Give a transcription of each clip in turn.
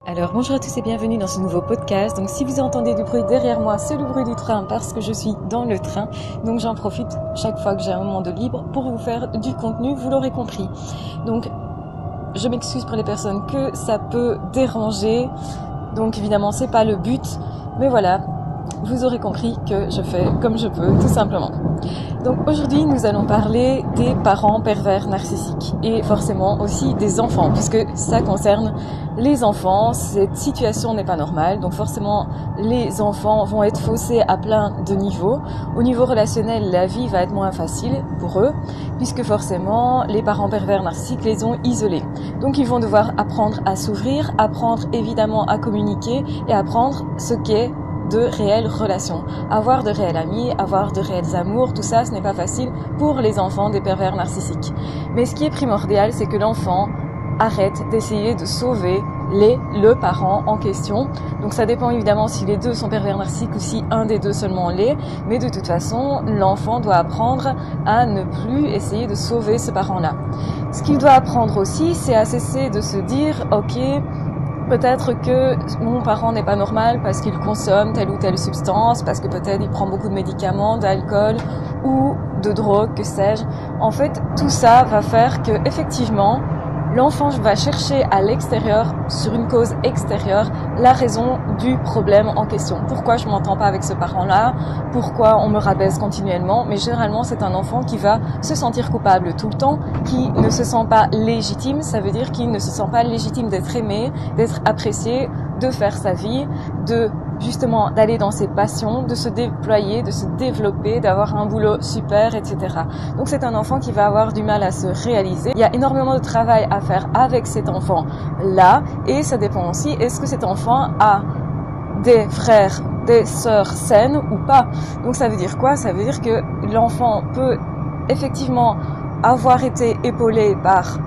Alors bonjour à tous et bienvenue dans ce nouveau podcast. Donc si vous entendez du bruit derrière moi, c'est le bruit du train parce que je suis dans le train. Donc j'en profite chaque fois que j'ai un moment de libre pour vous faire du contenu, vous l'aurez compris. Donc je m'excuse pour les personnes que ça peut déranger. Donc évidemment c'est pas le but, mais voilà, vous aurez compris que je fais comme je peux, tout simplement. Donc aujourd'hui nous allons parler des parents pervers narcissiques et forcément aussi des enfants puisque ça concerne les enfants. Cette situation n'est pas normale, donc forcément les enfants vont être faussés à plein de niveaux. Au niveau relationnel, la vie va être moins facile pour eux puisque forcément les parents pervers narcissiques les ont isolés. Donc ils vont devoir apprendre à s'ouvrir, apprendre évidemment à communiquer et apprendre ce qu'est de réelles relations. Avoir de réels amis, avoir de réels amours, tout ça, ce n'est pas facile pour les enfants des pervers narcissiques. Mais ce qui est primordial, c'est que l'enfant arrête d'essayer de sauver le parent en question. Donc ça dépend évidemment si les deux sont pervers narcissiques ou si un des deux seulement l'est. Mais de toute façon, l'enfant doit apprendre à ne plus essayer de sauver ce parent-là. Ce qu'il doit apprendre aussi, c'est à cesser de se dire « Ok, peut-être que mon parent n'est pas normal parce qu'il consomme telle ou telle substance, parce que peut-être il prend beaucoup de médicaments, d'alcool ou de drogue, que sais-je. » En fait, tout ça va faire que effectivement, l'enfant va chercher à l'extérieur, sur une cause extérieure, la raison du problème en question. Pourquoi je m'entends pas avec ce parent-là? Pourquoi on me rabaisse continuellement? Mais généralement, c'est un enfant qui va se sentir coupable tout le temps, qui ne se sent pas légitime. Ça veut dire qu'il ne se sent pas légitime d'être aimé, d'être apprécié, de faire sa vie, justement d'aller dans ses passions, de se déployer, de se développer, d'avoir un boulot super, etc. Donc c'est un enfant qui va avoir du mal à se réaliser. Il y a énormément de travail à faire avec cet enfant-là et ça dépend aussi, est-ce que cet enfant a des frères, des sœurs saines ou pas? Donc ça veut dire quoi? Ça veut dire que l'enfant peut effectivement avoir été épaulé par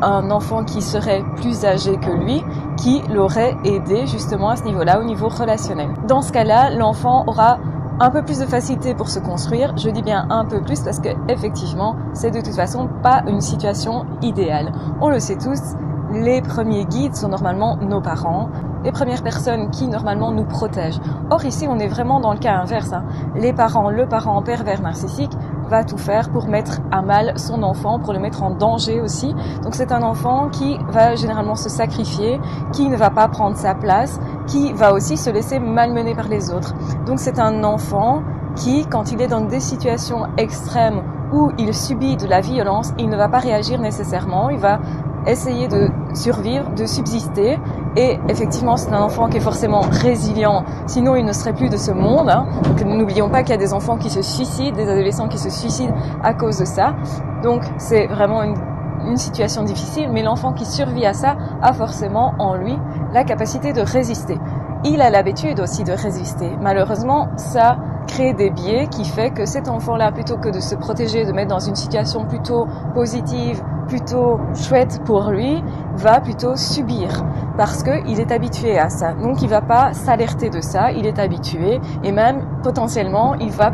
un enfant qui serait plus âgé que lui, qui l'aurait aidé justement à ce niveau-là, au niveau relationnel. Dans ce cas-là, l'enfant aura un peu plus de facilité pour se construire. Je dis bien un peu plus parce que effectivement, c'est de toute façon pas une situation idéale. On le sait tous, les premiers guides sont normalement nos parents, les premières personnes qui normalement nous protègent. Or ici, on est vraiment dans le cas inverse. Le parent pervers narcissique va tout faire pour mettre à mal son enfant, pour le mettre en danger aussi. Donc c'est un enfant qui va généralement se sacrifier, qui ne va pas prendre sa place, qui va aussi se laisser malmener par les autres. Donc c'est un enfant qui, quand il est dans des situations extrêmes où il subit de la violence, il ne va pas réagir nécessairement, il va essayer de survivre, de subsister. Et effectivement, c'est un enfant qui est forcément résilient, sinon il ne serait plus de ce monde. Donc n'oublions pas qu'il y a des enfants qui se suicident, des adolescents qui se suicident à cause de ça. Donc c'est vraiment une situation difficile, mais l'enfant qui survit à ça a forcément en lui la capacité de résister. Il a l'habitude aussi de résister. Malheureusement, ça crée des biais qui fait que cet enfant-là, plutôt que de se protéger, de mettre dans une situation plutôt positive, plutôt chouette pour lui, va plutôt subir parce qu'il est habitué à ça. Donc il va pas s'alerter de ça, il est habitué et même potentiellement il va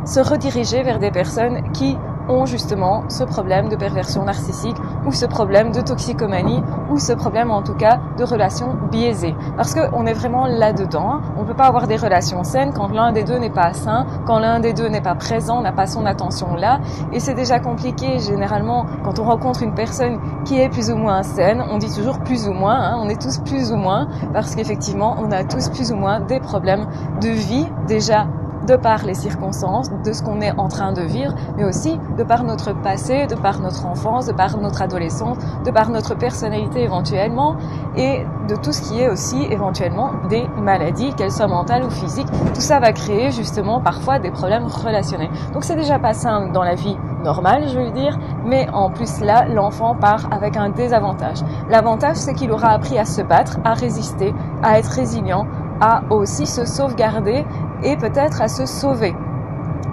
se rediriger vers des personnes qui ont justement ce problème de perversion narcissique ou ce problème de toxicomanie ou ce problème en tout cas de relations biaisées. Parce qu'on est vraiment là-dedans. On ne peut pas avoir des relations saines quand l'un des deux n'est pas sain, quand l'un des deux n'est pas présent, n'a pas son attention là. Et c'est déjà compliqué généralement quand on rencontre une personne qui est plus ou moins saine. On dit toujours plus ou moins, on est tous plus ou moins parce qu'effectivement on a tous plus ou moins des problèmes de vie déjà de par les circonstances, de ce qu'on est en train de vivre, mais aussi de par notre passé, de par notre enfance, de par notre adolescence, de par notre personnalité éventuellement, et de tout ce qui est aussi éventuellement des maladies, qu'elles soient mentales ou physiques. Tout ça va créer justement parfois des problèmes relationnels. Donc c'est déjà pas simple dans la vie normale, je veux dire, mais en plus là, l'enfant part avec un désavantage. L'avantage, c'est qu'il aura appris à se battre, à résister, à être résilient, à aussi se sauvegarder et peut-être à se sauver.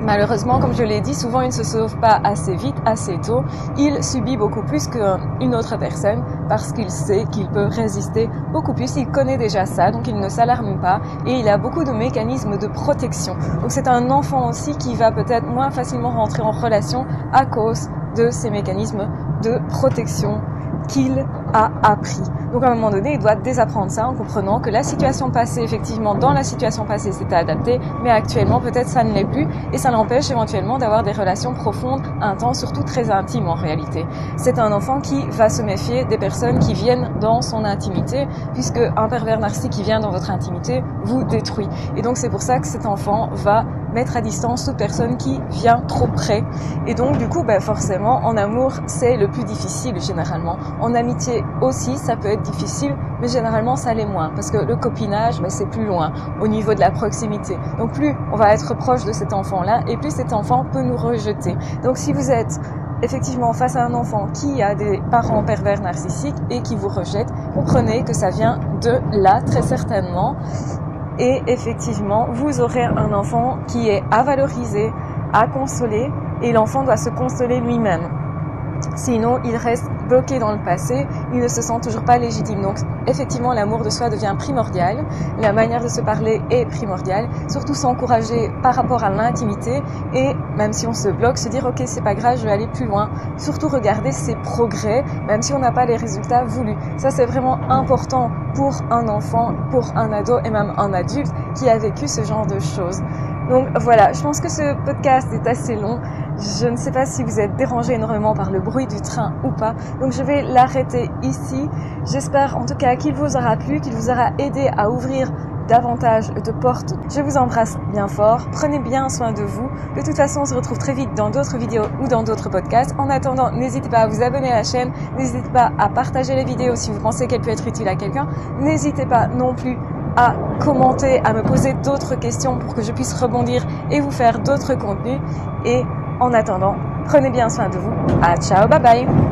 Malheureusement, comme je l'ai dit, souvent il ne se sauve pas assez vite, assez tôt. Il subit beaucoup plus qu'une autre personne parce qu'il sait qu'il peut résister beaucoup plus. Il connaît déjà ça, donc il ne s'alarme pas et il a beaucoup de mécanismes de protection. Donc c'est un enfant aussi qui va peut-être moins facilement rentrer en relation à cause de ces mécanismes de protection qu'il a appris. Donc à un moment donné, il doit désapprendre ça en comprenant que la situation passée, effectivement, dans la situation passée, c'était adapté, mais actuellement, peut-être ça ne l'est plus, et ça l'empêche éventuellement d'avoir des relations profondes, intenses, surtout très intimes en réalité. C'est un enfant qui va se méfier des personnes qui viennent dans son intimité, puisque un pervers narcissique qui vient dans votre intimité vous détruit. Et donc c'est pour ça que cet enfant va mettre à distance toute personne qui vient trop près. Et donc du coup, forcément, en amour, c'est le plus difficile généralement. En amitié aussi, ça peut être difficile, mais généralement ça l'est moins, parce que le copinage, c'est plus loin au niveau de la proximité. Donc plus on va être proche de cet enfant-là, et plus cet enfant peut nous rejeter. Donc si vous êtes effectivement face à un enfant qui a des parents pervers narcissiques et qui vous rejette, comprenez que ça vient de là, très certainement. Et effectivement, vous aurez un enfant qui est à valoriser, à consoler, et l'enfant doit se consoler lui-même. Sinon, il reste bloqué dans le passé, il ne se sent toujours pas légitime. Donc, effectivement, l'amour de soi devient primordial, la manière de se parler est primordiale, surtout s'encourager par rapport à l'intimité, et même si on se bloque, se dire « Ok, c'est pas grave, je vais aller plus loin ». Surtout regarder ses progrès, même si on n'a pas les résultats voulus. Ça, c'est vraiment important pour un enfant, pour un ado et même un adulte qui a vécu ce genre de choses. Donc voilà, je pense que ce podcast est assez long. Je ne sais pas si vous êtes dérangé énormément par le bruit du train ou pas. Donc je vais l'arrêter ici. J'espère en tout cas qu'il vous aura plu, qu'il vous aura aidé à ouvrir davantage de portes. Je vous embrasse bien fort. Prenez bien soin de vous. De toute façon, on se retrouve très vite dans d'autres vidéos ou dans d'autres podcasts. En attendant, n'hésitez pas à vous abonner à la chaîne. N'hésitez pas à partager les vidéos si vous pensez qu'elles peuvent être utiles à quelqu'un. N'hésitez pas non plus à commenter, à me poser d'autres questions pour que je puisse rebondir et vous faire d'autres contenus. Et en attendant, prenez bien soin de vous. Ciao, bye bye.